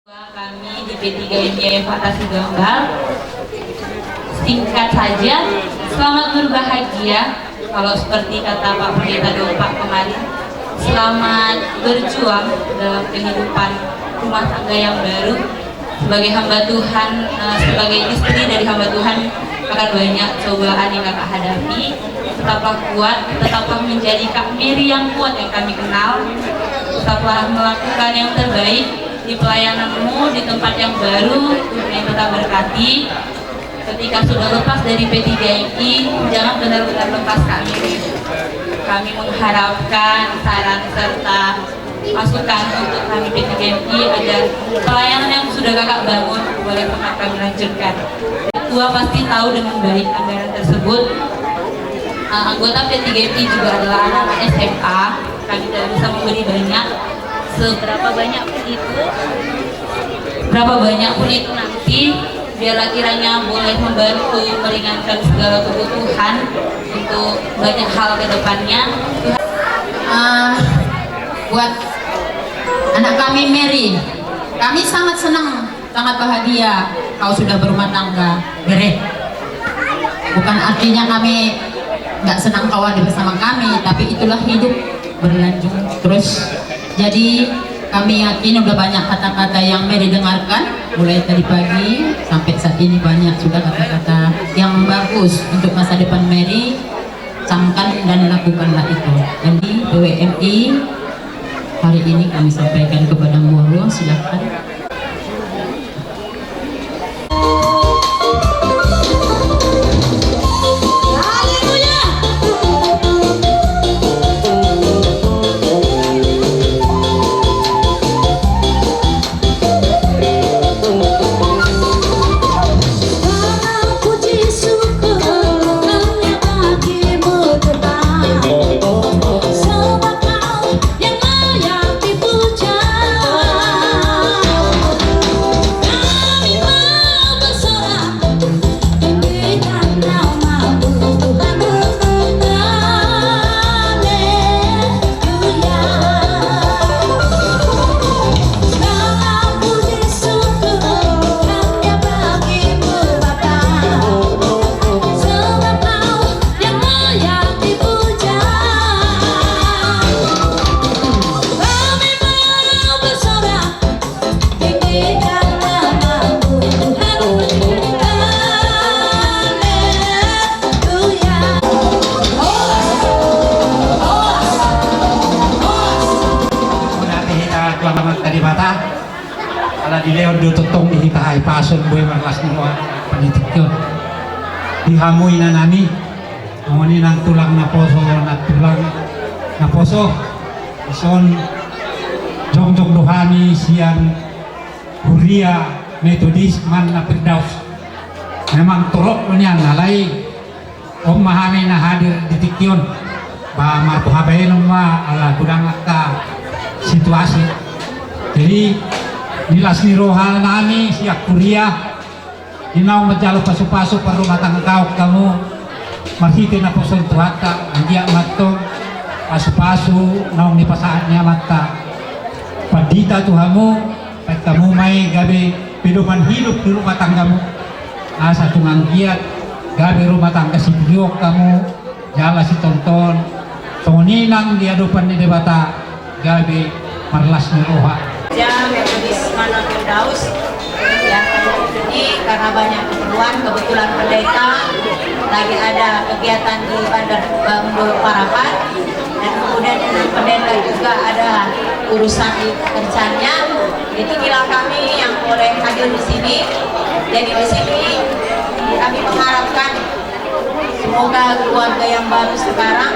Kami di P3MI Fata Sugambal, singkat saja, selamat berbahagia. Kalau seperti kata Pak Pendeta Dompak kemarin, selamat berjuang dalam kehidupan rumah tangga yang baru. Sebagai hamba Tuhan, sebagai istri dari hamba Tuhan, akan banyak cobaan yang kakak hadapi. Tetaplah kuat, tetaplah menjadi Kak Mary yang kuat yang kami kenal. Tetaplah melakukan yang terbaik di pelayananmu di tempat yang baru. Tuhan yang tetap berkati. Ketika sudah lepas dari P3MI, jangan benar-benar lepas Kak Mary. Kami mengharapkan saran serta masukan untuk kami P3MI agar pelayanan yang sudah kakak bangun boleh tempat kami lanjutkan. Ketua pasti tahu dengan baik anggaran tersebut. Anggota P3MI juga adalah anak SMA. Kami tidak bisa memberi banyak. Seberapa banyak pun itu nanti, biarlah kiranya boleh membantu meringankan segala kebutuhan untuk banyak hal ke depannya. Buat anak kami Mary, kami sangat senang, sangat bahagia kau sudah berumah tangga, Bere. Bukan artinya kami nggak senang kau ada bersama kami, tapi itulah hidup berlanjut terus. Jadi kami yakin udah banyak kata-kata yang Mary dengarkan mulai tadi pagi sampai saat ini, banyak sudah kata-kata yang bagus untuk masa depan Mary. Camkan dan lakukanlah itu. Jadi PWMI hari ini kami sampaikan kepada Moro, silahkan. Ala di leon do totong ihitahay pason boy marlas ni mga panitik yun. Dihamoy na nami ngoni ng tulang na poso ison jong dohani siyan Huria Methodist man na Firdaus. Memang turok niya nalay om mahami na hadir di tikyon ba matuhabay nung ala kudang akta situasi. Jadi nilas ni rohal nami siap kuliah inaw majalo paso-paso para rumah tangga kamu marhiti na po sa tuwata andiya matong paso-paso naong ni pasaannya mata padita tuhamu pag kamu may gabi pinuman hidup di rumah tanggamu asa tungang giat gabi rumah tangga si biyok kamu jala si tonton soninang di adupan ni debata gabi marlas ni roha Metodis Mana Firdaus ya. Ini karena banyak kebetulan pendeta lagi ada kegiatan di Bandar Bambu Parapat, dan kemudian dengan pendeta juga ada urusan di kerjanya. Itu gila kami yang boleh hadir di sini. Jadi di sini kami mengharapkan semoga keluarga yang baru sekarang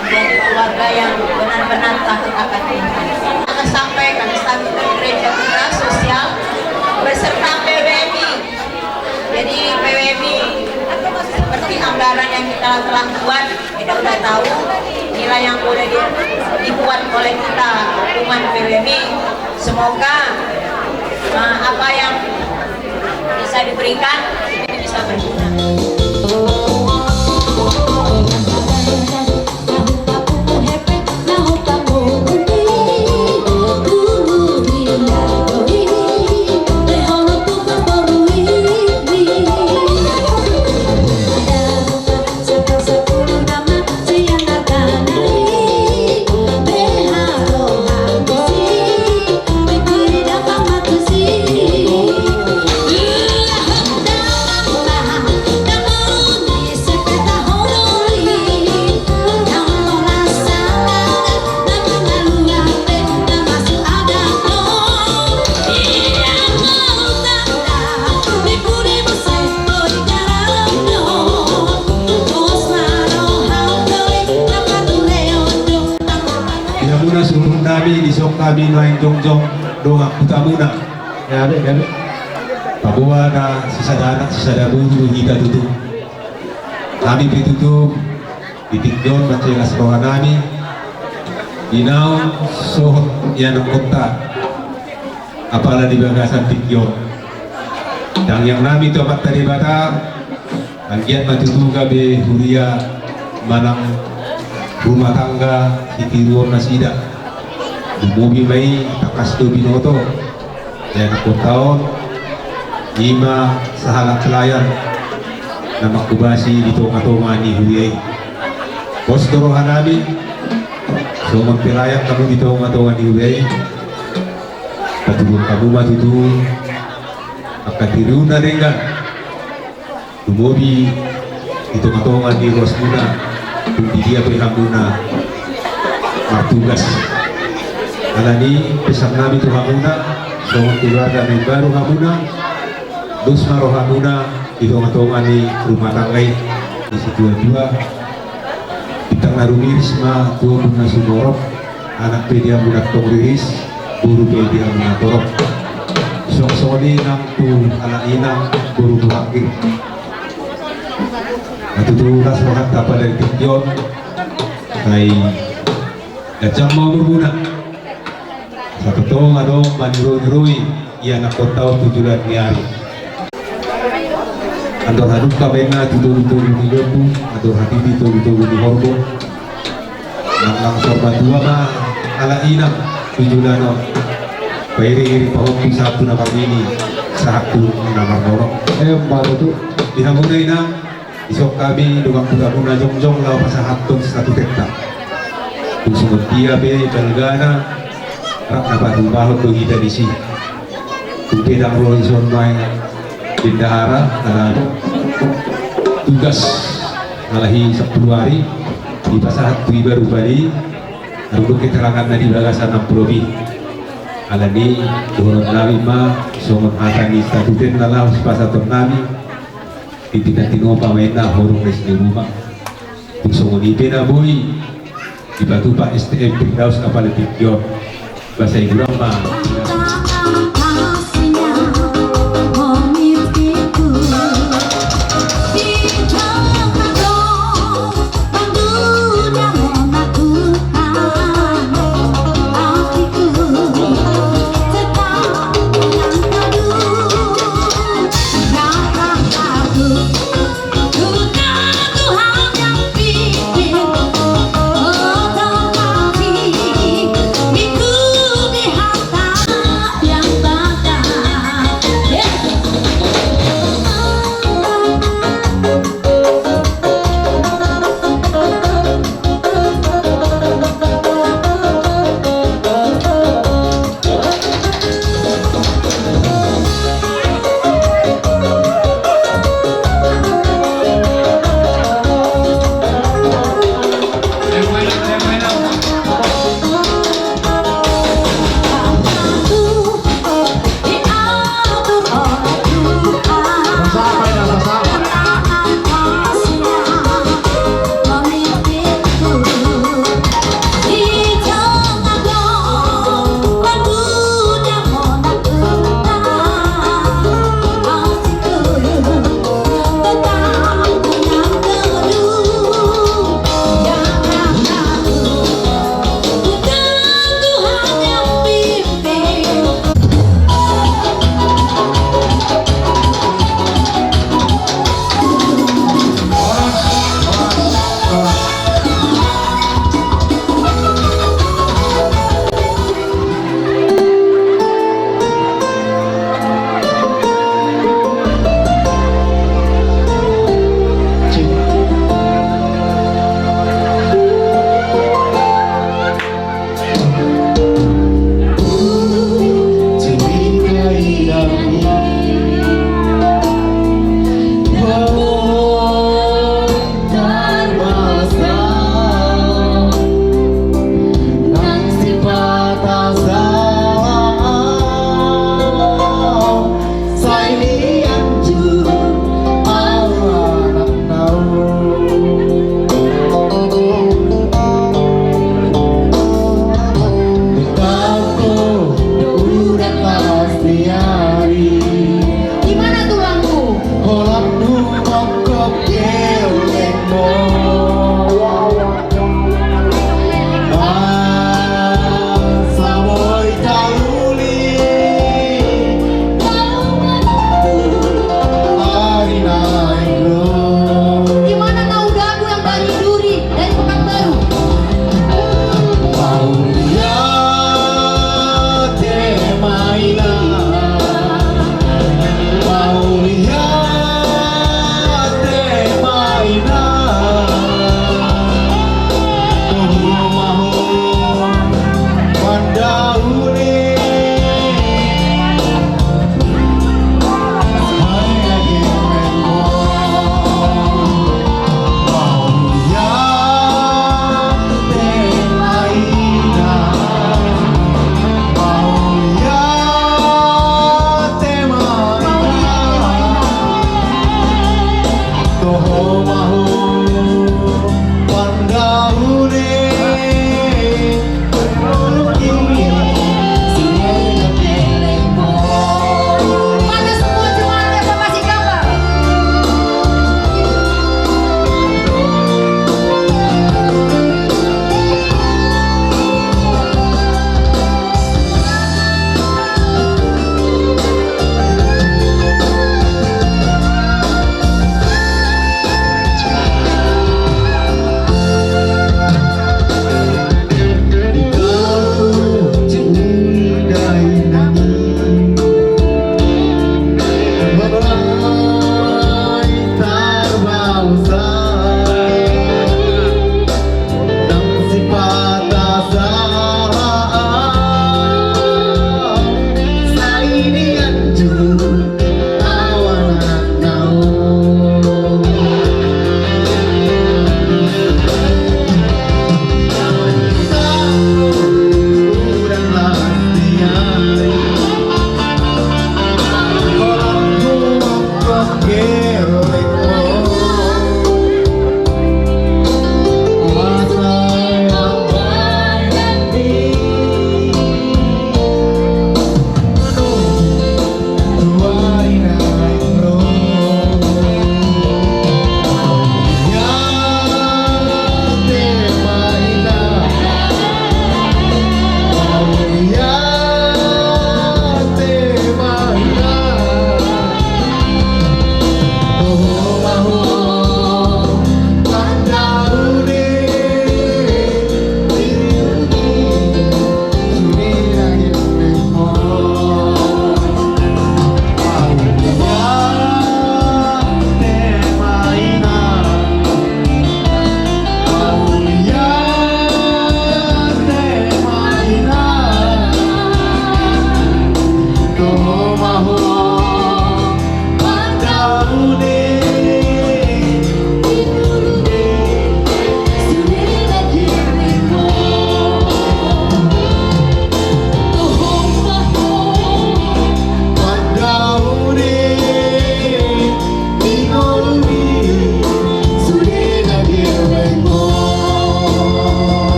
menjadi keluarga yang benar-benar takut akan Tuhan. Sampai kami stabilitas gereja kita sosial beserta PWMI. Jadi PWMI seperti anggaran yang kita telah buat, kita sudah tahu nilai yang boleh dibuat oleh kita hukuman PWMI. Semoga apa yang bisa diberikan itu bisa berguna. nami isok kami lain jongjong doa utamuna ya Papua na sisa bulu kita tutup kami ditutup ditigdon macam sekolah nami inaw sohot yan ang kota apala di bagasan tigyon dan yang nami itu amat tadi bata anggiat matutuga be huria manang rumah tangga hitiruon nasida umubi may takas do binoto yan ako taon lima sa halang pelayan na makubasi dito katungan ni Huye bos dorohan namin so magpilayan kamu dito katungan ni Huye patulong kamu matutulong akatiru na rin ka umubi dito katungan ni Rosmuna kung di dia berhamuna matugas alani pesan namin itu hamuna so keluarga yang baru hamuna dus maro hamuna dito katungan ni rumah tanggay di situ dua kita ngarumiris ma tuwa na sumorok anak pedia budak tongriris guru pedia munatorok sok-soli nang tu anak inang guru buhakir natutulas makat kapal dari Tigyon kay dacang mau berguna satu tong adong manurui ia nak kotau tujuan niari andor haduk kabena tutur-tutur di jobu andor hati tutur-tutur di horbo nang sorba dua mah ala inang tujuan no pairi pahok satu nama ini satu nama norok baru tu dihamuna inang isok kami dengan kuda-kuda jongjong lau pasahatong satu tekta kung sumut dia be belgana rak dapat bahot do kita disi kung pedang rolison main bendahara karena tugas ngalahi 10 hari di pasahat baru bali lalu keterangan dari bagasan 60 lebih alani turun nabi ma somon hatani statuten lalau pasaton nabi tidak tinopa mena horong di rumah tusong ni pena boy di batu pak STM Firdaus kapal Tigyon bahasa Inggris mah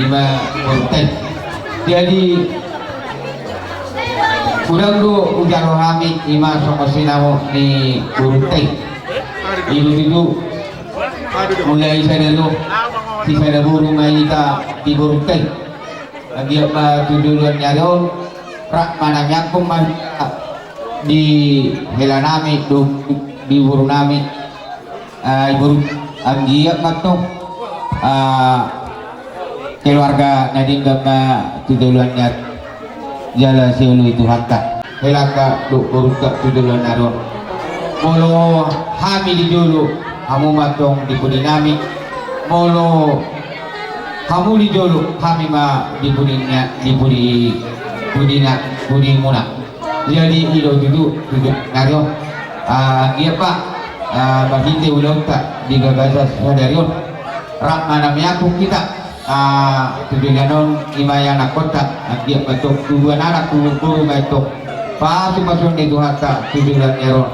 ima Buruteng. Jadi kurang do ujaro kami ima sama sinamo ni Buruteng. Ibu mulai saya dulu si saya burung kita di Buruteng. Dia tujuan nyaro rak mana nyakum di helanami di burunami ibu anggia matok keluarga nading gama tujuannya jala siulu itu hatta helaka buruk tujuan naro molo hamil dulu kamu matong di budinami molo kamu di dulu kami ma di budinya di budi muna jadi ilo duduk nario dia pak bahinte ulang tak di gagasan sadarion rak mana miaku kita tujuanon imaya nakota dia betul tujuan anak guru betul pasti pasung itu hatta tujuan ero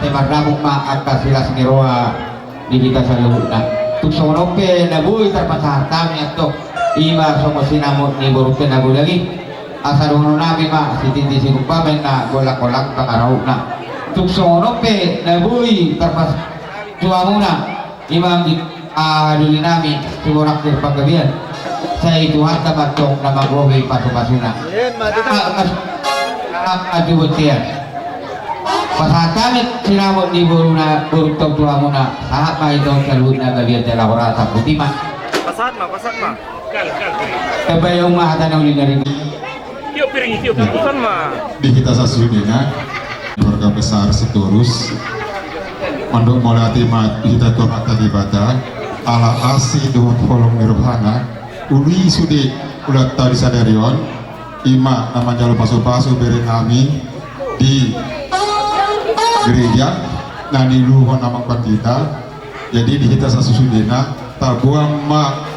tempat nabuk ma atas silas neroa di kita salurna tuk sonope nabui terpasah kami atau ima somo sinamut ni Buruteng nabu lagi asal nabi ma sititi sirupa na golak-golak pangarahuna tuk sonope nabui terpasah tuamuna imam di duli nami siborak terpagabian saya itu hatta batong nama gobe pasu-pasuna aju butian pasatamit sinamot di Buruteng tuamuna sahap ma itong salud na gabian telawara sa putima pasat ma kabayong mahatan uli na rin tiup piring bukan mah Di kita sasudina keluarga besar Sitorus manduk molati mat kita tomat tadi bata ala asi dohot kolong nirvana uli sude ulat tadi sadarion ima nama jalur pasu-pasu beri kami di gereja nani luhon nama kita jadi di kita sasudina tabuang mak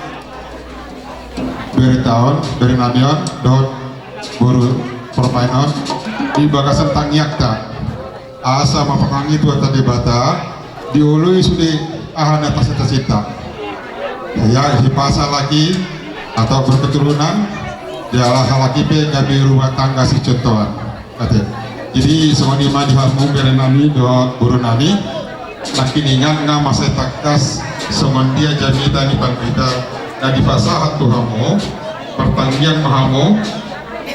beri tahun beri namion dot buru permainan di bagasan tangyakta asa mapakangi tua tadi bata diului sudah ahana pasita-cita ya hipasa lagi atau berketurunan dialah laki pe gabi rumah tangga si contohan jadi semua di majhamu beri nami dot buru nami makin ingat nga masa takas semua dia jamita di kita dan di fasahat Tuhanmu pertanian mahamu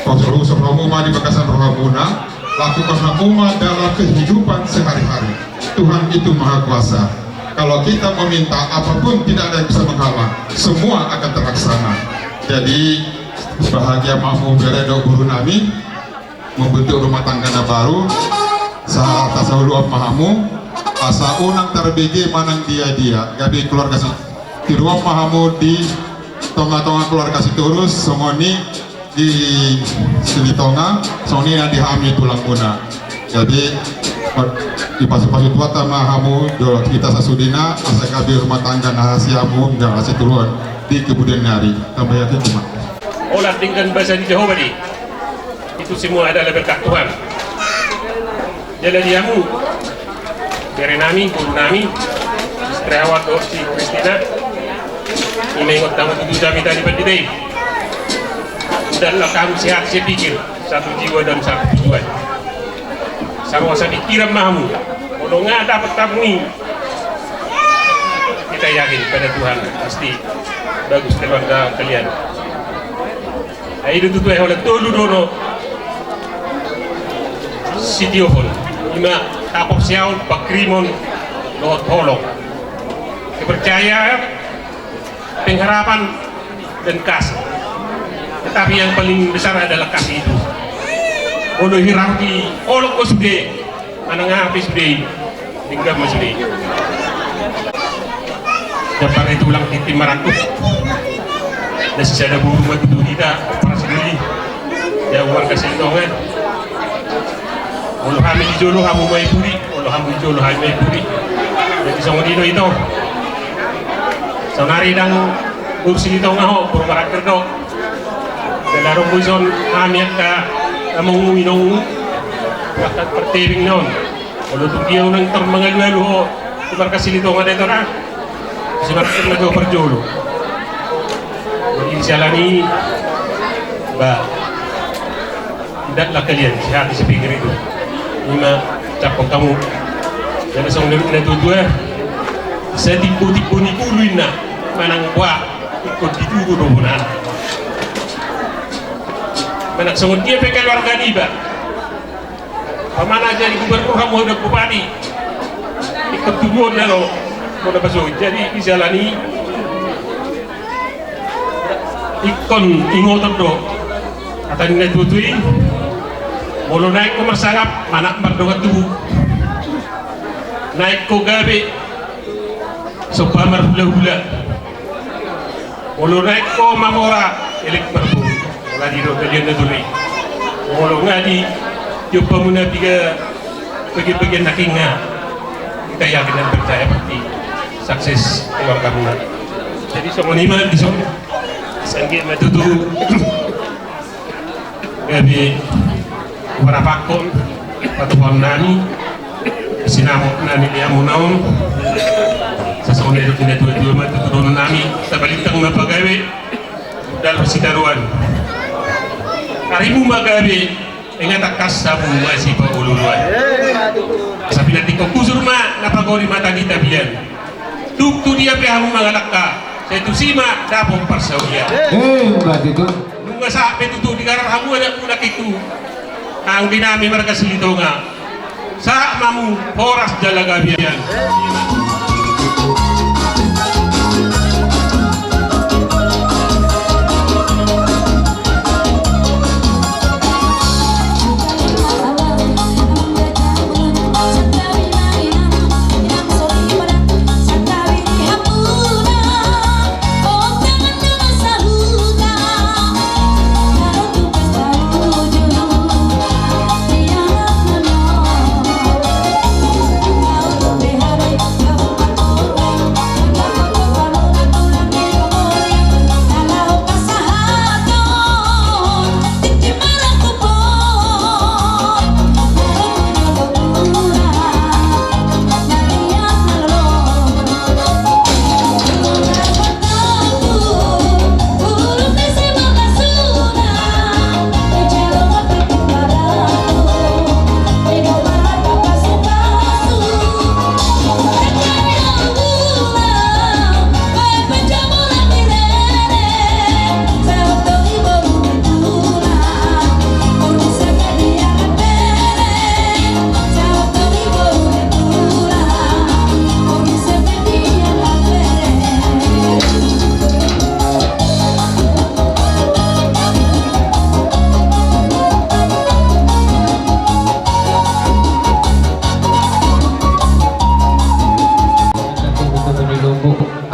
Rasul Ramu di bakasan rohamuna lakukan hakuma dalam kehidupan sehari-hari Tuhan itu maha kuasa kalau kita meminta apapun tidak ada yang bisa menghalang semua akan terlaksana jadi bahagia mahu beredo guru nami membentuk rumah tangga baru saat tasawulu mahamu asa unang terbege manang dia gabi keluarga di ruang mahamu di tonga-tonga keluarga Sitorus semua ini di sini tonga soni yang dihami tulang guna jadi di pasu-pasu tua mahamu kita sasudina asa kabi rumah tangga nahasiamu dan asa turun di kemudian hari tambah yakin cuma olah tinggal bahasa di Jehovah di itu semua adalah berkat Tuhan jadi diamu dari nami guru nami istri awak si Kristina ini ngot tamu tujuh jam tadi berdiri danlah kamu sehat saya pikir satu jiwa dan satu tujuan sama saya pikiran mahamu kalau nggak dapat kamu ini kita yakin pada Tuhan pasti bagus keluarga kalian itu tuh oleh tolu dono sitio pun lima tapok siaun pakrimon lot tolong kepercayaan pengharapan dan kasih tetapi yang paling besar adalah kasih itu olo hirarki olo ko sude anang api sude tinggal sude dapat itu ulang titim marantuk dan sisa ada burung madu kita operasi dulu ya uang kasih dongan olo kami di jolo kamu mai puri olo kamu di jolo kami mai puri jadi sama dino itu sonari dang kursi itu ngaho pur marakter do dalam buison kami ka among minong wakat pertebing non kalau tu dia unang termengalu ho tubar kasih itu ngade tora si marakter na do perjolo jadi dijalani, Mbak, tidaklah kalian sehat di sepinggir itu. Lima capok kamu, jadi sang lebih dari tujuh. Saya tipu-tipu ni kuluin nak, manang buat ikut dituduh dobunan. Manak sangat dia pakai warga ni, Mbak. Pemana jadi gubernur kamu udah bupati, ikut tubuh nalo, udah masuk. Jadi dijalani. Ikon ingotan do kata nilai tutui mulu naik ko marsangap manak mardogat tubuh naik ko gabi sopamar hula-hula mulu naik ko mamora elik marbu ngadi do kalian na duli mulu ngadi coba muna biga bagi-bagian nakinga kita yakin dan percaya pasti sukses keluarga muna jadi semua lima di sana sanggit matutu gabi warapakon patuan nani sinamok nani liamu naon sasone itu tidak dua matutu dono nami tabalintang mapagawe dalam sitaruan harimu magabe ingat akas sabu masih pagululuan sabi natin ko kusurma napagori mata di tabian tuktu dia pihamu magalakka saya tu sima dapong parsawya. Mbak itu. Nung sabi itu di karar hamu ada punak itu. Ang dinami mereka silito nga. Sa mamu horas dalagabian.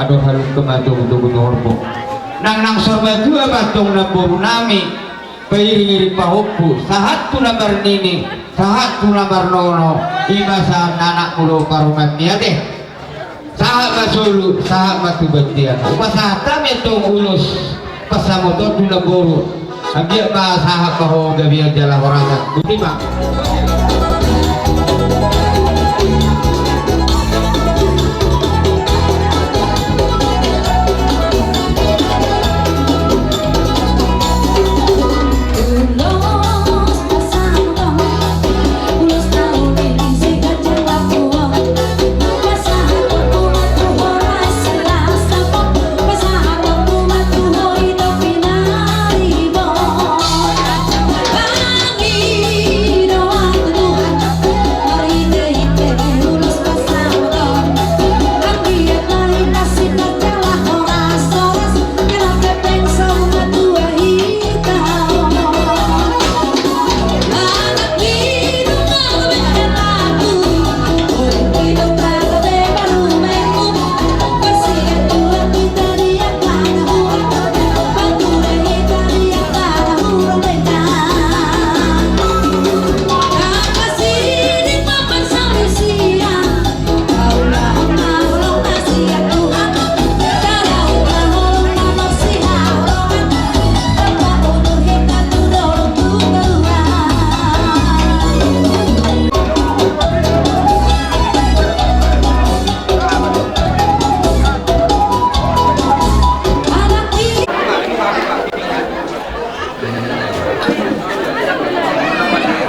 aduh halus kematung untuk horbo nang sorba dua batung nambur nami pairing pahupu sahat tu nambar nini sahat tu nambar nono ibasan anak mulo karumat niate sahat basulu sahat matu betian upasatam itu ulus pasamoto tu namburu agia ba sahat paho gabian jalan orangan butima Doa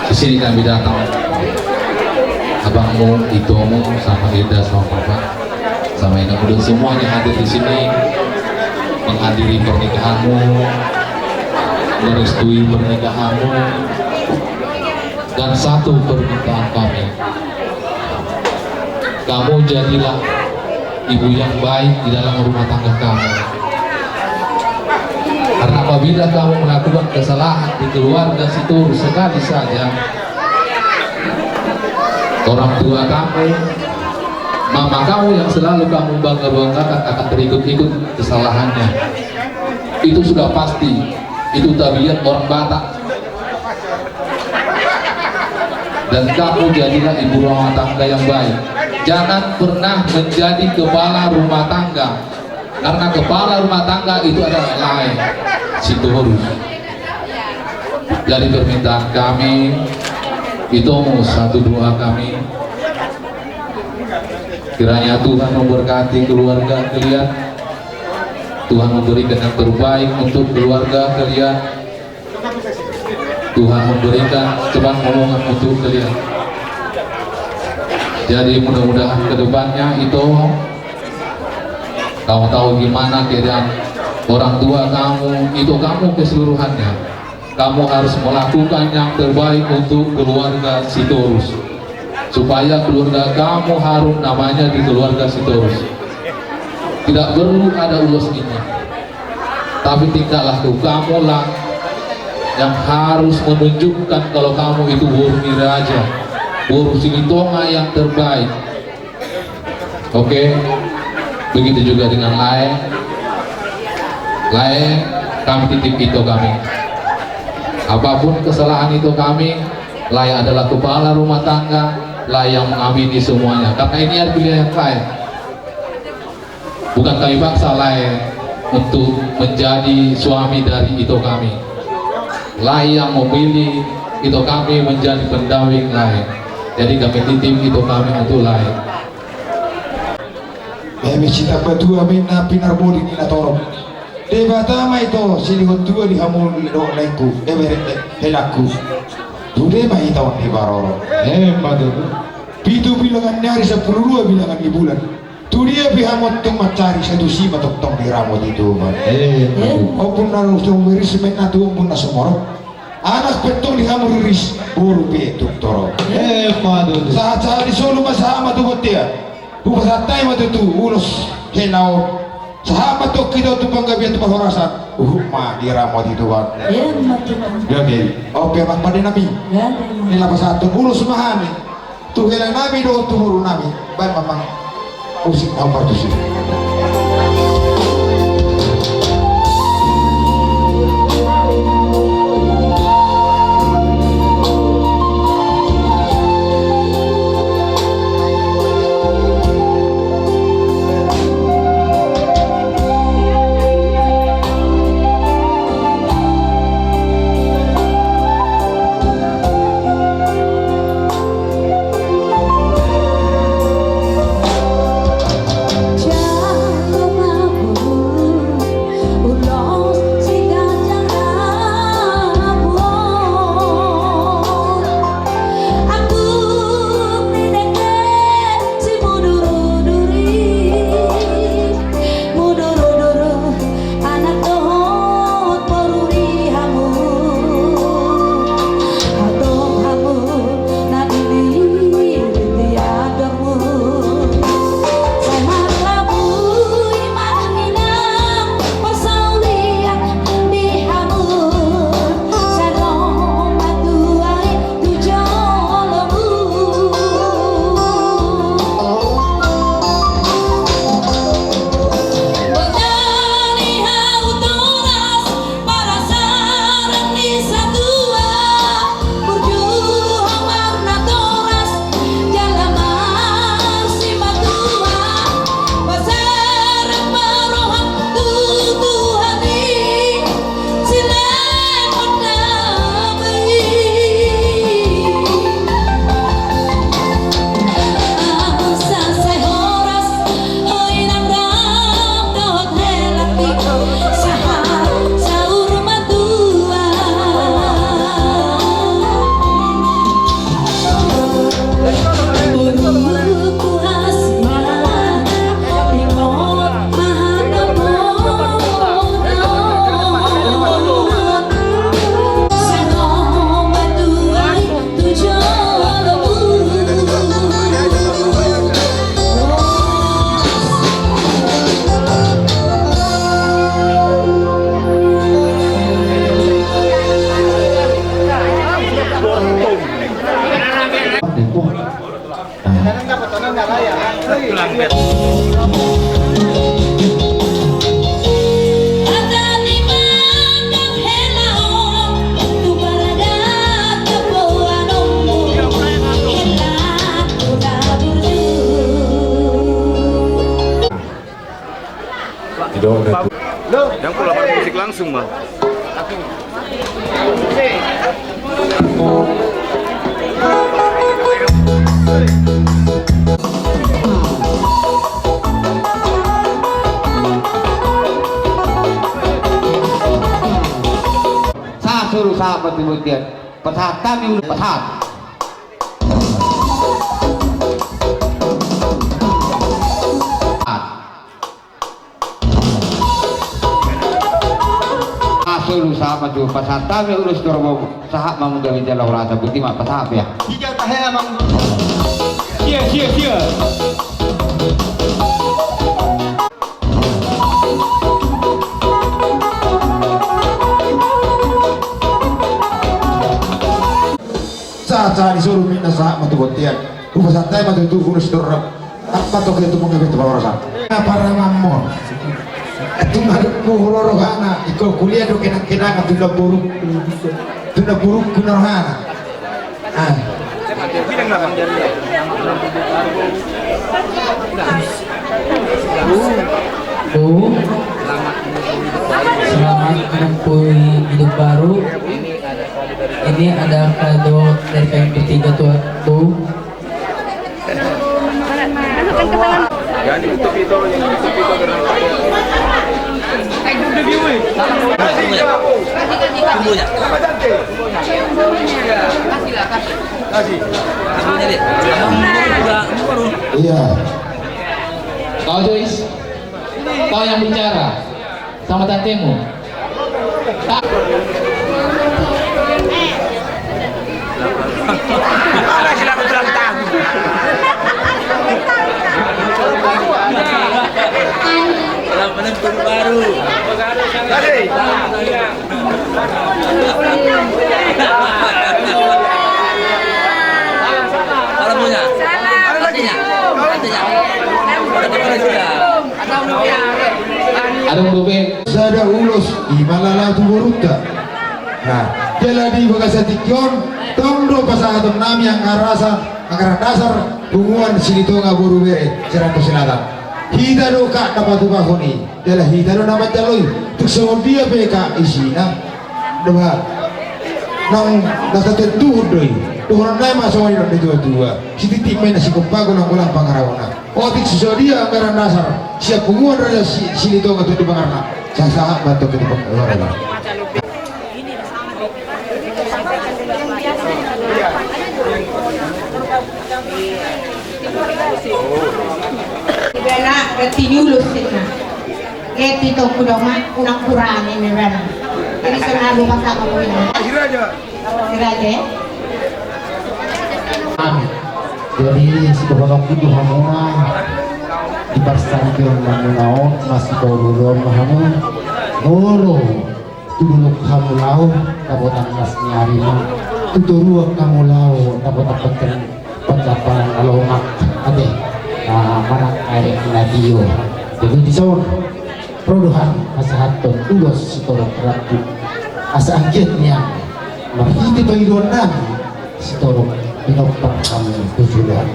Di sini kami datang, abangmu, itomu, sama Ida, sama Papa, sama Ina Muda, semuanya hadir di sini menghadiri pernikahanmu, merestui pernikahanmu, dan satu permintaan kami, kamu jadilah ibu yang baik di dalam rumah tangga kamu. Karena apabila kamu melakukan kesalahan di keluarga situ sekali saja, orang tua kamu, mama kamu yang selalu kamu bangga-banggakan akan terikut-ikut kesalahannya. Itu sudah pasti, itu tabiat orang Batak. Dan kamu jadilah ibu rumah tangga yang baik. Jangan pernah menjadi kepala rumah tangga, karena kepala rumah tangga itu adalah lain situ harus. Jadi permintaan kami, itu satu doa kami, kiranya Tuhan memberkati keluarga kalian, Tuhan memberikan yang terbaik untuk keluarga kalian, Tuhan memberikan cepat omongan untuk kalian. Jadi mudah-mudahan kedepannya itu kamu tahu gimana keadaan orang tua kamu, itu kamu keseluruhannya. Kamu harus melakukan yang terbaik untuk keluarga Sitorus, supaya keluarga kamu harum namanya di keluarga Sitorus. Tidak perlu ada ulos ini, tapi tingkah laku kamu lah yang harus menunjukkan kalau kamu itu Wurmi Raja, Wurmi Singitonga yang terbaik. Oke, begitu juga dengan Lae. Lae, kami titip itu kami. Apapun kesalahan itu kami, Lae adalah kepala rumah tangga, Lae yang mengamini semuanya. Karena ini adalah pilihan Lae. Bukan kami paksa Lae untuk menjadi suami dari itu kami. Lae yang memilih itu kami menjadi pendamping Lae. Jadi kami titip itu kami untuk Lae. Kami cinta berdua minna pinarbodi ni natorong. Debatama itu silihut dua di hamul do laiku, helaku. Dude mah itu di baroro. Madu. Pitu bilangan nyari 10 bilangan di bulan. Tu dia bihamot tung macari satu si matok tong di ramot itu. Opun naruh tung beris menna tu pun nasumoro. Anak petong di hamul riris buru petuk toro. Madu. Saat di Solo masama tu botia. Bukan satai matu tu ulos henau. Sahabat tu kita tu bangga biar tu perhorasan. Ma di ramot itu kan. Jadi, oke mak pada nabi. Ini lapas satu ulos mahani. Tu helang nabi do tu huru nabi. Ban mamang musik nomor tu sih. Jangan Yang pula musik langsung mah. Saya suruh sahabat kemudian petat kami udah petat. Suruh sahabat tu petat kami urus terobong sahabat mau gawe jalan rasa putih mak petat ya. Hijau tahe amang. Sia. Saat disuruh minta saat matu botian, rumah santai matu itu urus dorap. Apa toh itu mau ngebet bawah rasa? Para mamon. Itu maduk muhuloro hana, ikut kuliah do kenang-kenang tunda buruk kunarhana. Bu, selamat menempuh hidup baru. Ini ada kado dari kami bertiga tuan Bu. Yang ditutup itu Iya. Kau Joyce, kau yang bicara sama tantemu. Adung bube Sada ulus di malala tu buruta. Nah, jela di bagasa tikyon, tondo pasangan nami yang karasa, angkaran dasar hubungan sini tu nggak buru bere, cerah keselatan. Hita do kak dapat tu bahoni, jela hita do nama jaloi, tuk semua dia peka isina, doa, nang data tentu doi, doa nama semua ini dua dua, si titik main si kumpago nang ulang pangarawana. Oh tik dia angkaran dasar, siap hubungan ada sini tu nggak tu di pangarna. Saya bantu ke depan orang. Bela retinulus sina. Eti to kudoma unang kurang ini bela. Ini selalu pasang aku ini. Siraja. Jadi si bapak itu hamuna di perstadion Mangunao masih korulon mahamu golo tuluk kamu lau kabotan mas nyarima tuturua kamu lau kabotan pendapat alomak ade mana air radio jadi di son produhan masahaton tulos sitorok rapi asa angkitnya mahiti pangidondan sitorok pinokpak kamu tujuan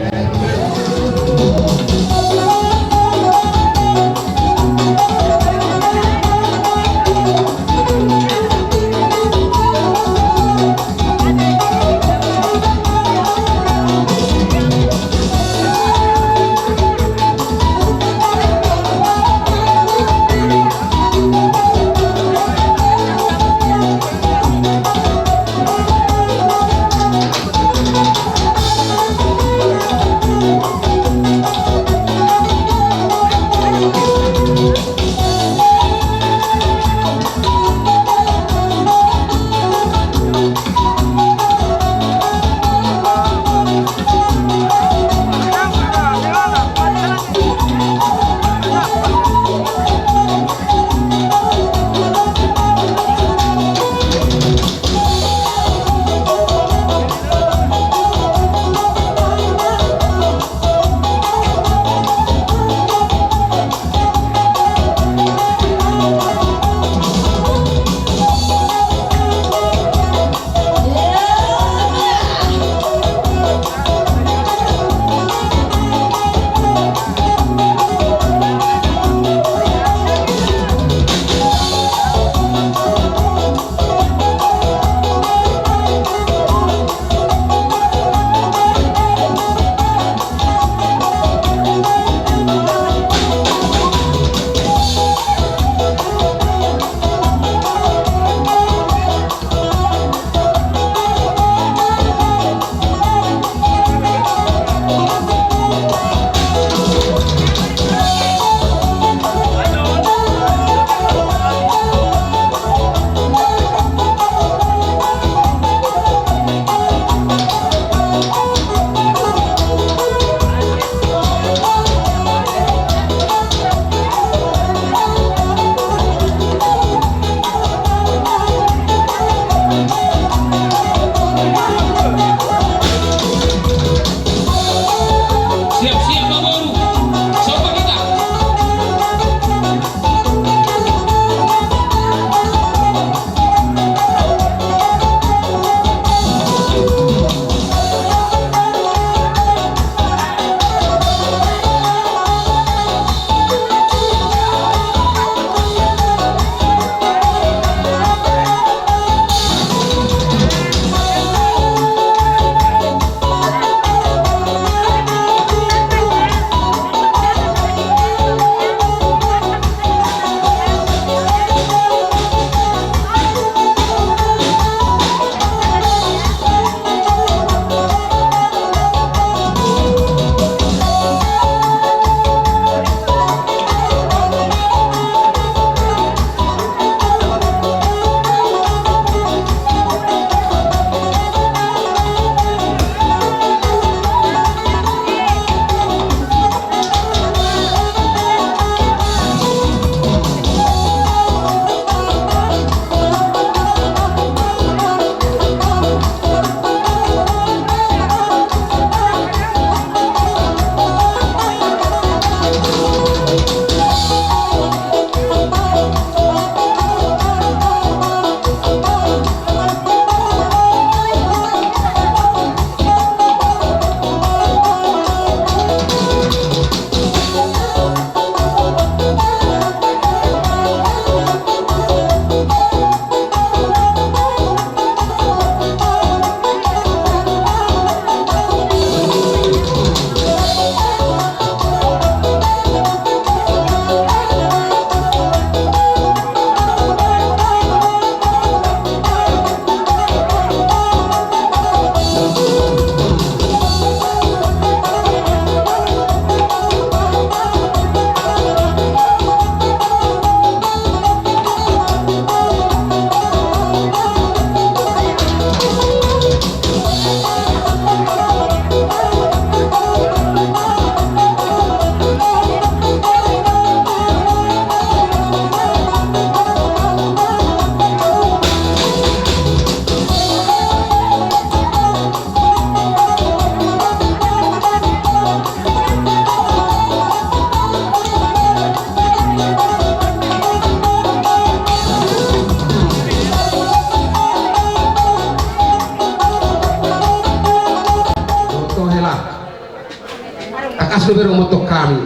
sebenarnya untuk kami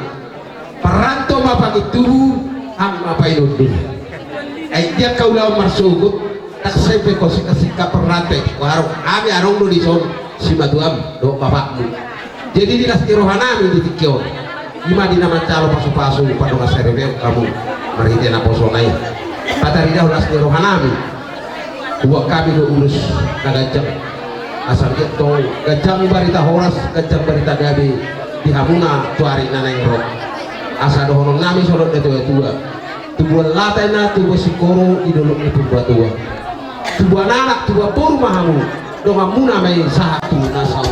perantau mapagi tubuh ham apa itu dia kau lawan marsugut tak sampai kau sikap perantau warung kami arong do di son si maduam do bapakmu jadi dinas rohanami di tikio lima di nama calo pasu-pasu pada ngasarebe kamu marite na posonai patarida ulas rohanami buat kami do urus nagajak asal itu gajang barita horas gajang barita gabi di hamuna tuari nanai rok asa dohono nami sorot itu tua tubuh latena tubuh sikoro idolok itu tua tubuh anak tubuh pur mahamu dong hamuna mai satu nasau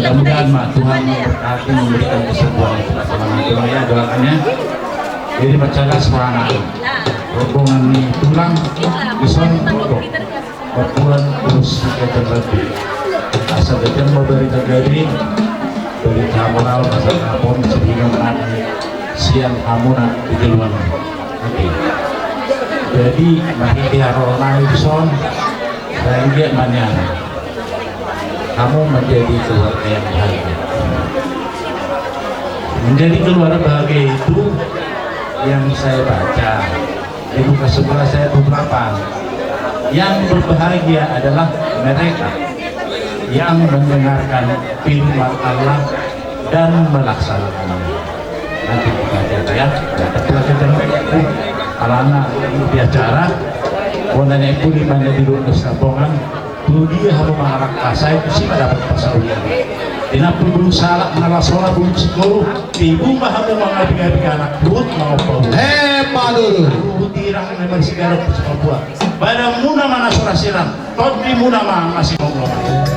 mudah-mudahan Tuhan memberkati memberikan kesembuhan kepada ya doakannya jadi percaya semangat rombongan ini tulang bison tutup berpulang terus kita lebih asal kita memberi terjadi dari kamunal asal kapon sehingga nanti siang hamuna di luar nanti jadi makin diharapkan bison dan dia manyan kamu menjadi keluarga yang bahagia. Menjadi keluarga bahagia itu yang saya baca di buku sebelah saya beberapa. Yang berbahagia adalah mereka yang mendengarkan firman Allah dan melaksanakannya. Nanti kita lihat ya. Kalau anak bicara, wananya itu di mana di luar Sabongan. Dulu dia harus mengharap saya itu sih dapat pasaunya. Dinapun belum salah mengalah sholat belum sekolah. Ibu mah mau mengabi-ngabi anak buat mau bau. Padul. Tirang memang segala bersama buah. Pada muna mana surah siram. Todi muna mah masih mau ngomong.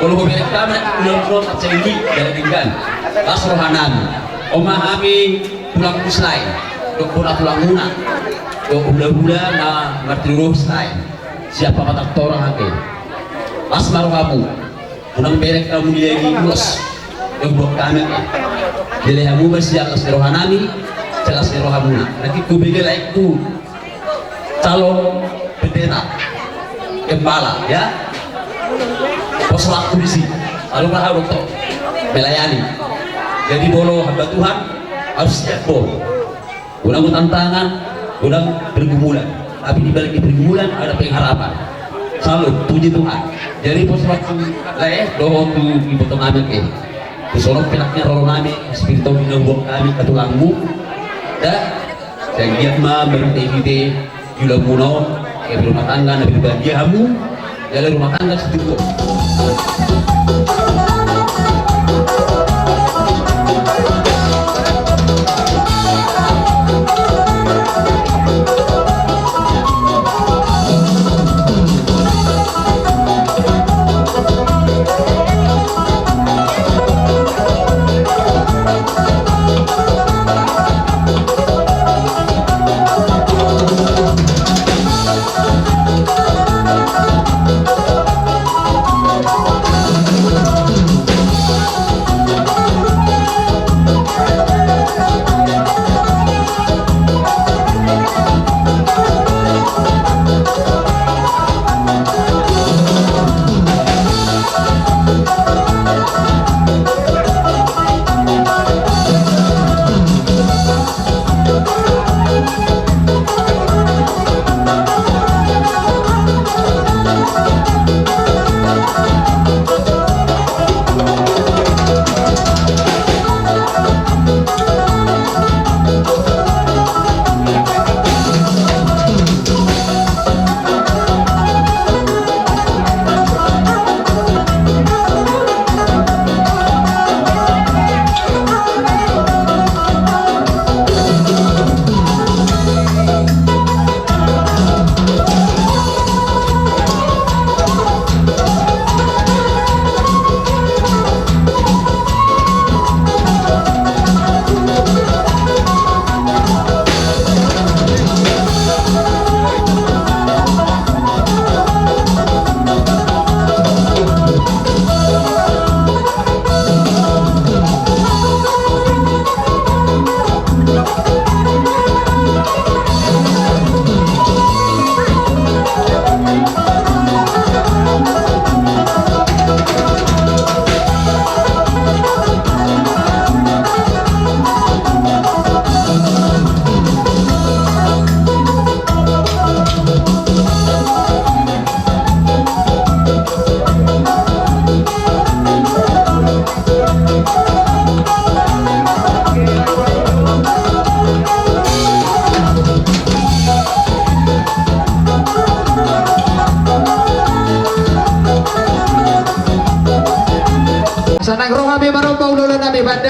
Kalau beberapa kami ulun-ulun tercenggi dari tinggal pas rohanan omahami tulang puslay dokter tulang muna do udah-udah na ngerti slay siapa matak torang hake pas maru kamu unang berek kamu dilagi ulos yang buat kami jadi kamu bersiap ke rohanami jelas rohamuna nanti ku beli laiku calon pendeta gembala ya pos waktu di sini lalu harus untuk melayani jadi bolo hamba Tuhan harus siap bolo ulang tantangan ulang pergumulan tapi di balik pergumulan ada pengharapan selalu puji Tuhan jadi pos waktu leh doa tu ibu tengah ke disorok penaknya rolo nami spiritual dinawang kami ketulangmu dan saya giat ma bertevite julang muno ke rumah tangga nabi bahagiamu dalam rumah tangga setuju. Oh,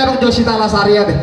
Aro Josita Lasaria deh.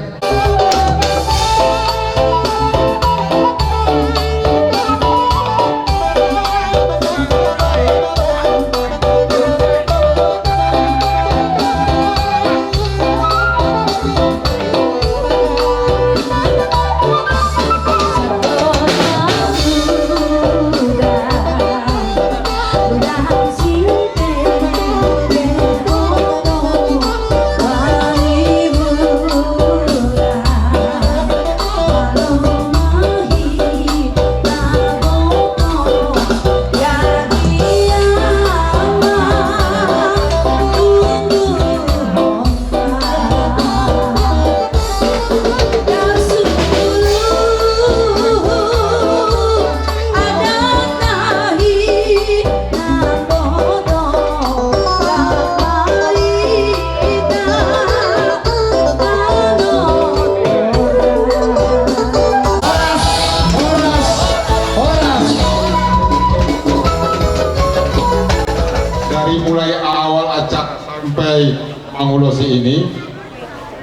Mulai awal acak sampai Mangulosi ini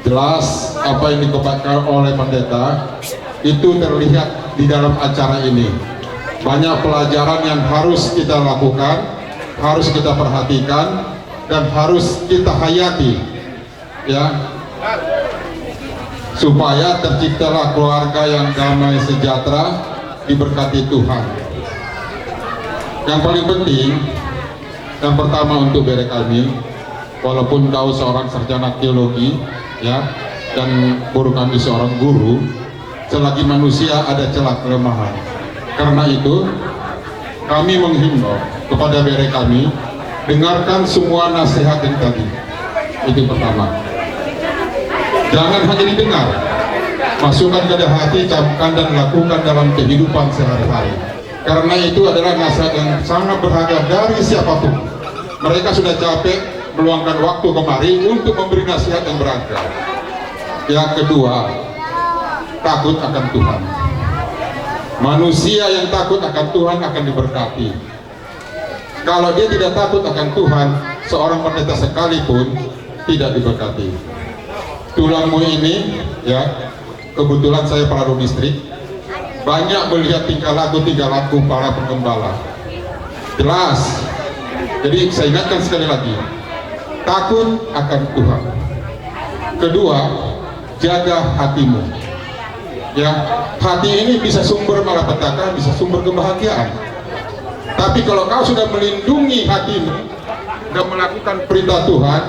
jelas apa yang dikembangkan oleh pendeta itu terlihat di dalam acara ini. Banyak pelajaran yang harus kita lakukan, harus kita perhatikan, dan harus kita hayati, ya, supaya terciptalah keluarga yang damai sejahtera, diberkati Tuhan. Yang paling penting, yang pertama untuk bere kami, walaupun kau seorang sarjana teologi, ya, dan guru kami seorang guru, selagi manusia ada celah kelemahan. Karena itu kami menghimbau kepada bere kami, dengarkan semua nasihat yang tadi. Itu pertama. Jangan hanya didengar, masukkan ke hati, camkan dan lakukan dalam kehidupan sehari-hari. Karena itu adalah nasihat yang sangat berharga dari siapapun. Mereka sudah capek meluangkan waktu kemari untuk memberi nasihat yang berharga. Yang kedua, takut akan Tuhan. Manusia yang takut akan Tuhan akan diberkati. Kalau dia tidak takut akan Tuhan, seorang pendeta sekalipun tidak diberkati. Tulangmu ini, ya, kebetulan saya pelalu distrik, banyak melihat tingkah laku para penggembala. Jelas. Jadi saya ingatkan sekali lagi, takut akan Tuhan. Kedua, jaga hatimu. Ya, hati ini bisa sumber malapetaka, bisa sumber kebahagiaan. Tapi kalau kau sudah melindungi hatimu dan melakukan perintah Tuhan,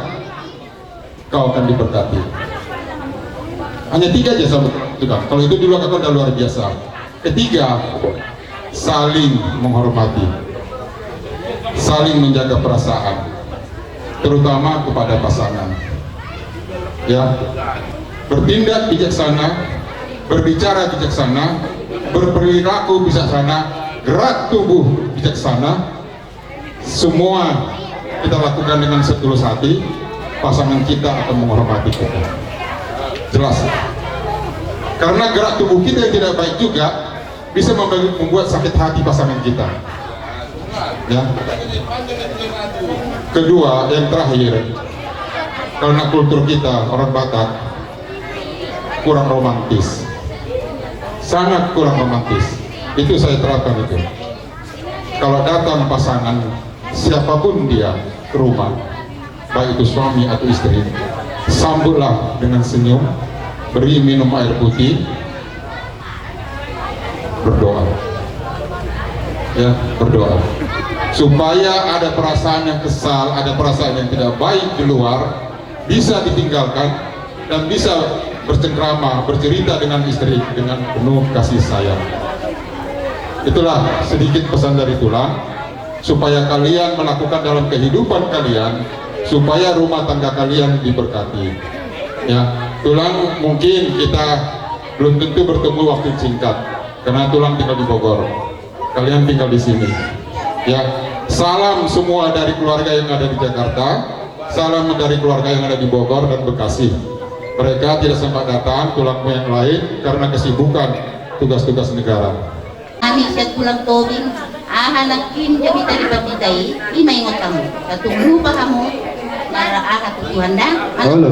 kau akan diberkati. Hanya 3 aja sahabat Tuhan. Kalau itu dulu kau udah luar biasa. Ketiga, saling menghormati, saling menjaga perasaan, terutama kepada pasangan. Ya, bertindak bijaksana, berbicara bijaksana, berperilaku bijaksana, gerak tubuh bijaksana, semua kita lakukan dengan setulus hati, pasangan kita akan menghormati kita. Jelas. Karena gerak tubuh kita yang tidak baik juga bisa membuat sakit hati pasangan kita. Ya. Kedua, yang terakhir, karena kultur kita orang Batak kurang romantis, sangat kurang romantis. Itu saya terapkan itu. Kalau datang pasangan siapapun dia ke rumah, baik itu suami atau istri, sambutlah dengan senyum, beri minum air putih, berdoa. Ya, berdoa supaya ada perasaan yang kesal, ada perasaan yang tidak baik di luar bisa ditinggalkan dan bisa bercengkrama, bercerita dengan istri dengan penuh kasih sayang. Itulah sedikit pesan dari Tulang, supaya kalian melakukan dalam kehidupan kalian, supaya rumah tangga kalian diberkati. Ya, Tulang mungkin kita belum tentu bertemu waktu singkat, karena Tulang tinggal di Bogor, kalian tinggal di sini. Ya, salam semua dari keluarga yang ada di Jakarta, salam dari keluarga yang ada di Bogor dan Bekasi. Mereka tidak sempat datang, Tulangmu yang lain karena kesibukan tugas-tugas negara. Kami siap pulang tobing, ahanakin kami tadi papitai, imay ngot kamu, katunggu pa kamu, nara aha tujuan dan, Halo.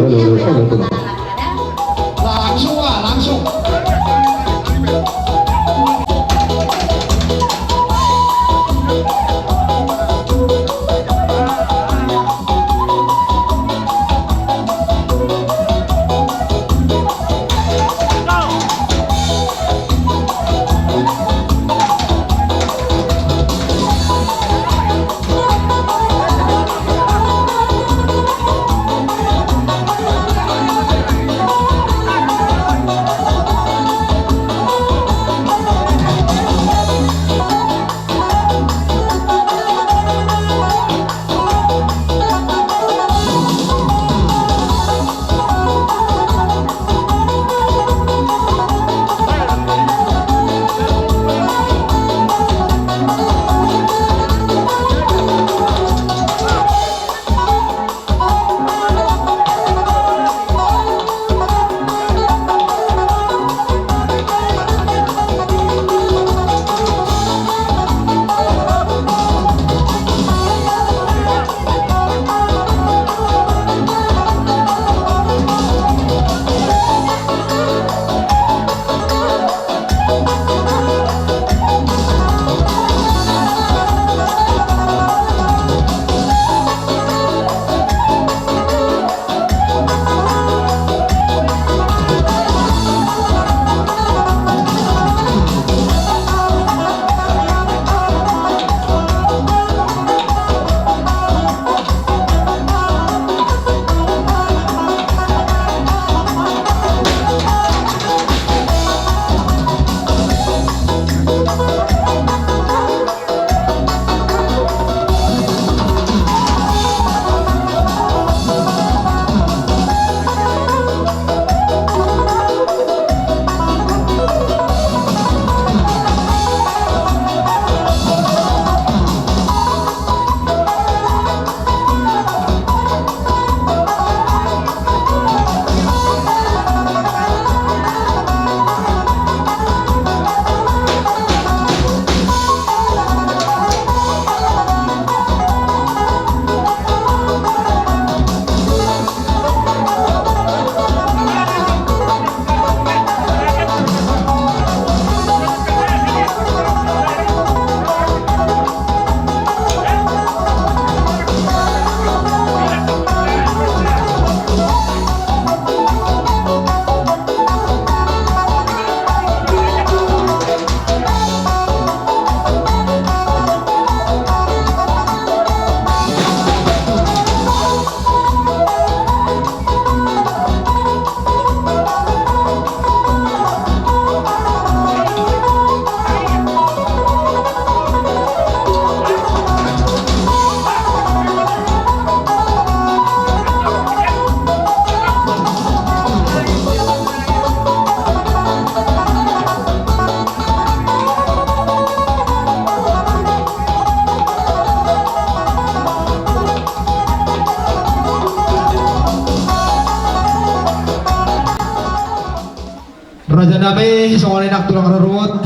Raja Nabi songonin nak tulang rerut.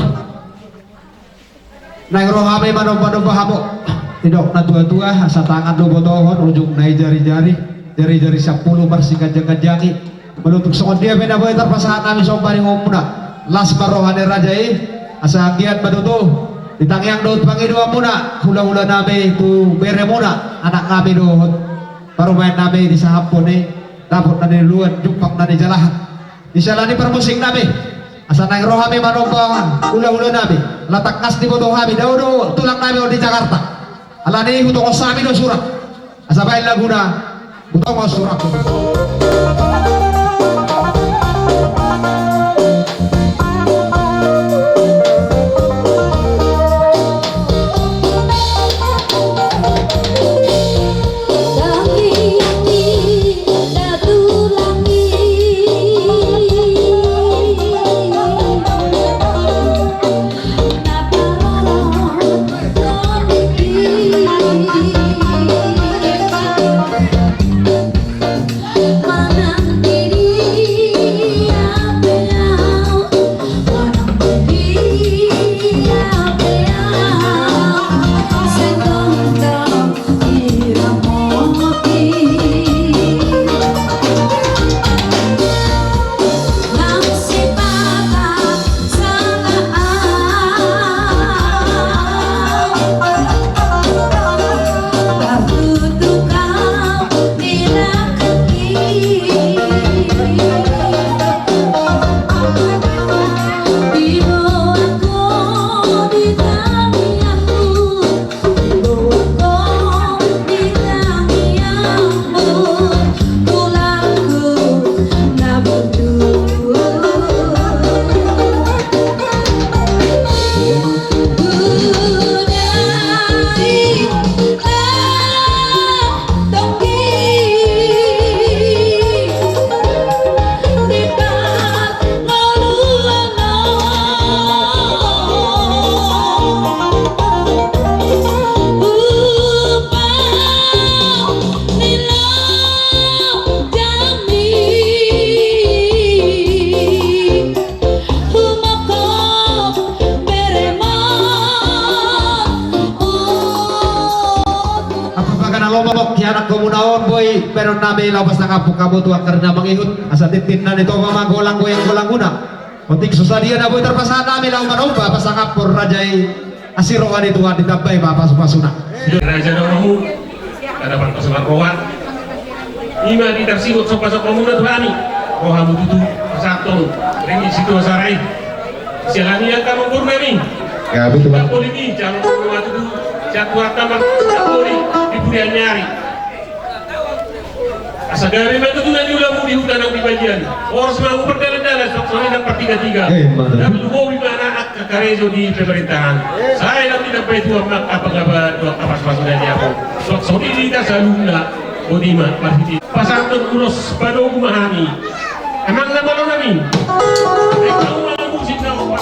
Nang rohame manompa-nompa hamok. Tidak na tua-tua asa tangan do botohon ujung nai jari-jari 10 bersih kanjang-kanjangi. Menutup songon dia bena boy terpasahan nami sombari ngomuna. Las marohane rajai asa giat badutu. Ditangyang daud pangi dua muna. Hula-hula nabi tu bere muna anak kami dohon. Baru main nabi di sahapon dapot na niluan jumpak na ni jalahan. Disalani permusik nabi asa naik rohami manombangan ula-ula nabi latak kas di bodoh kami daudo tulang nabi di Jakarta alani hutong osami do surat asa baik laguna hutong surat. Anak komunaon boy pero nabi lawas na kapuk kamu tuang karena mangihut asa titin na nito mama golang goyang golang guna kontik susah dia na boy terpasang nabi lau manomba pasang kapur rajai asiroan itu ditambah bapak supasuna raja namamu hadapan pasukan rohan ima ditersingut sopa-sopa muna tuhani rohamu tutu pasakton ringi situ asarai silani yang kamu kurmemi ya betul tak boleh ni calon rumah tutu jatuh tamak tak boleh diburian nyari asagari itu tuh nanti ulah di hutan yang dibagian orang semua berjalan-jalan soalnya dapat 3-3 dan lu mana ke Karejo di pemerintahan saya nanti dapat dua apa-apa dua kapas sudah aku soalnya ini kita selalu nak bodima pasti pasang terus pada memahami emang nama lo nami kamu malah musik nama pak.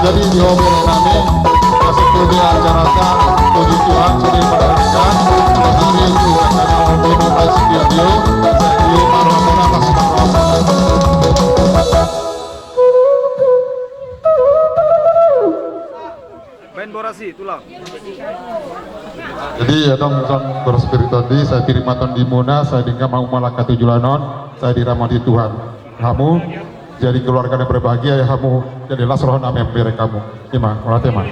Jadi di obor kami masih perlu diacarakan puji Tuhan sudah diperhatikan hari itu acara organisasi video di Marhamona Pasukan Rohan. Main borasi tulang. Jadi ya dong berspiritual saya kirimatan di Muna saya dengan mau malaka tujulanon saya dirahmati Tuhan kamu jadi keluarga yang berbahagia ya kamu jadilah roh nami yang beri kamu ima orang tema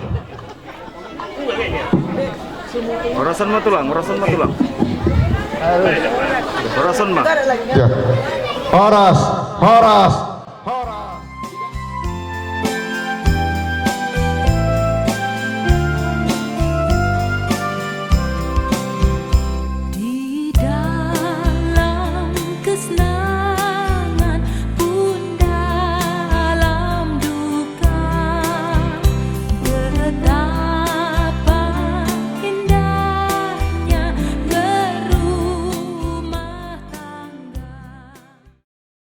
Orasan mah tulang. Orasan mah. Ya. Horas.